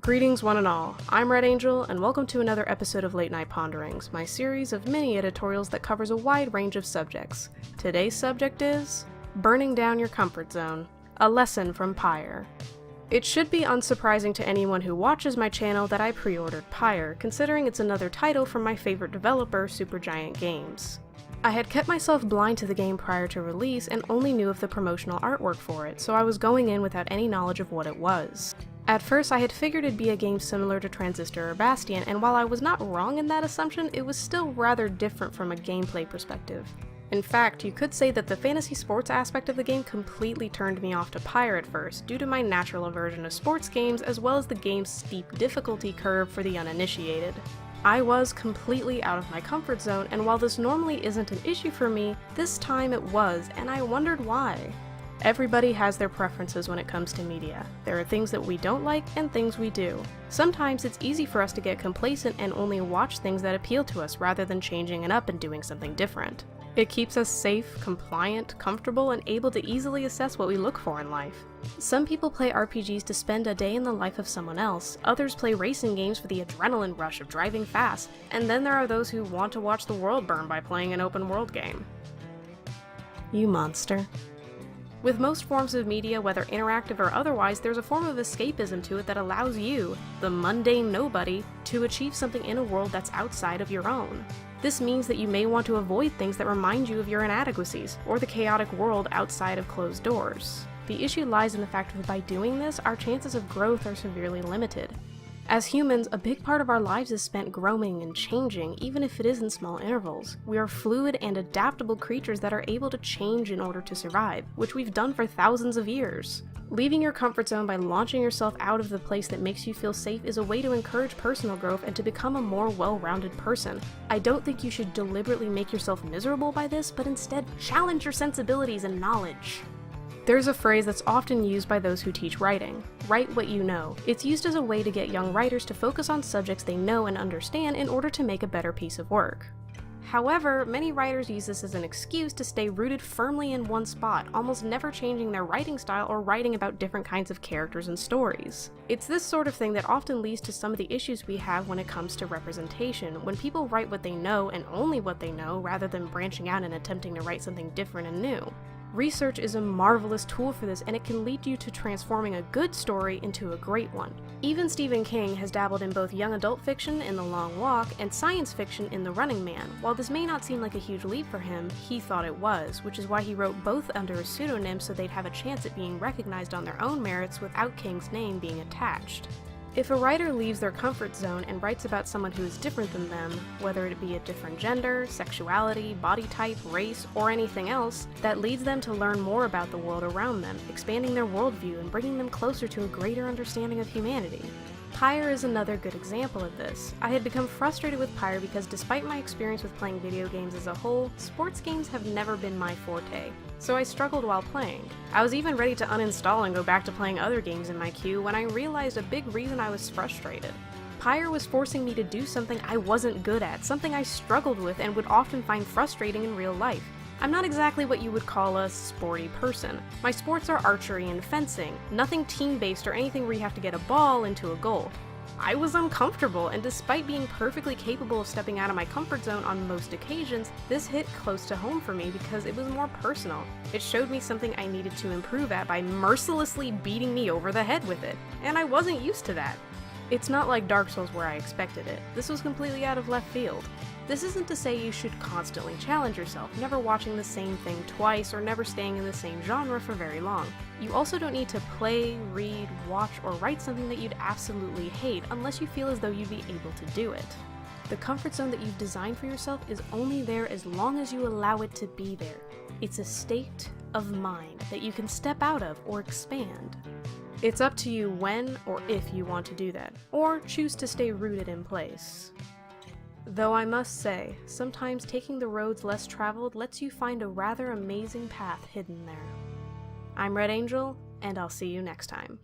Greetings one and all, I'm Red Angel, and welcome to another episode of Late Night Ponderings, my series of mini editorials that covers a wide range of subjects. Today's subject is Burning Down Your Comfort Zone, a lesson from Pyre. It should be unsurprising to anyone who watches my channel that I pre-ordered Pyre, considering it's another title from my favorite developer, Supergiant Games. I had kept myself blind to the game prior to release and only knew of the promotional artwork for it, so I was going in without any knowledge of what it was. At first, I had figured it'd be a game similar to Transistor or Bastion, and while I was not wrong in that assumption, it was still rather different from a gameplay perspective. In fact, you could say that the fantasy sports aspect of the game completely turned me off to Pyre at first, due to my natural aversion to sports games as well as the game's steep difficulty curve for the uninitiated. I was completely out of my comfort zone, and while this normally isn't an issue for me, this time it was, and I wondered why. Everybody has their preferences when it comes to media. There are things that we don't like and things we do. Sometimes it's easy for us to get complacent and only watch things that appeal to us rather than changing it up and doing something different. It keeps us safe, compliant, comfortable, and able to easily assess what we look for in life. Some people play RPGs to spend a day in the life of someone else, others play racing games for the adrenaline rush of driving fast, and then there are those who want to watch the world burn by playing an open world game. You monster. With most forms of media, whether interactive or otherwise, there's a form of escapism to it that allows you, the mundane nobody, to achieve something in a world that's outside of your own. This means that you may want to avoid things that remind you of your inadequacies, or the chaotic world outside of closed doors. The issue lies in the fact that by doing this, our chances of growth are severely limited. As humans, a big part of our lives is spent growing and changing, even if it is in small intervals. We are fluid and adaptable creatures that are able to change in order to survive, which we've done for thousands of years. Leaving your comfort zone by launching yourself out of the place that makes you feel safe is a way to encourage personal growth and to become a more well-rounded person. I don't think you should deliberately make yourself miserable by this, but instead challenge your sensibilities and knowledge. There's a phrase that's often used by those who teach writing: write what you know. It's used as a way to get young writers to focus on subjects they know and understand in order to make a better piece of work. However, many writers use this as an excuse to stay rooted firmly in one spot, almost never changing their writing style or writing about different kinds of characters and stories. It's this sort of thing that often leads to some of the issues we have when it comes to representation, when people write what they know and only what they know rather than branching out and attempting to write something different and new. Research is a marvelous tool for this, and it can lead you to transforming a good story into a great one. Even Stephen King has dabbled in both young adult fiction in The Long Walk and science fiction in The Running Man. While this may not seem like a huge leap for him, he thought it was, which is why he wrote both under a pseudonym so they'd have a chance at being recognized on their own merits without King's name being attached. If a writer leaves their comfort zone and writes about someone who is different than them, whether it be a different gender, sexuality, body type, race, or anything else, that leads them to learn more about the world around them, expanding their worldview and bringing them closer to a greater understanding of humanity. Pyre is another good example of this. I had become frustrated with Pyre because despite my experience with playing video games as a whole, sports games have never been my forte, so I struggled while playing. I was even ready to uninstall and go back to playing other games in my queue when I realized a big reason I was frustrated. Pyre was forcing me to do something I wasn't good at, something I struggled with and would often find frustrating in real life. I'm not exactly what you would call a sporty person. My sports are archery and fencing, nothing team-based or anything where you have to get a ball into a goal. I was uncomfortable, and despite being perfectly capable of stepping out of my comfort zone on most occasions, this hit close to home for me because it was more personal. It showed me something I needed to improve at by mercilessly beating me over the head with it, and I wasn't used to that. It's not like Dark Souls where I expected it. This was completely out of left field. This isn't to say you should constantly challenge yourself, never watching the same thing twice or never staying in the same genre for very long. You also don't need to play, read, watch, or write something that you'd absolutely hate unless you feel as though you'd be able to do it. The comfort zone that you've designed for yourself is only there as long as you allow it to be there. It's a state of mind that you can step out of or expand. It's up to you when or if you want to do that, or choose to stay rooted in place. Though I must say, sometimes taking the roads less traveled lets you find a rather amazing path hidden there. I'm Red Angel, and I'll see you next time.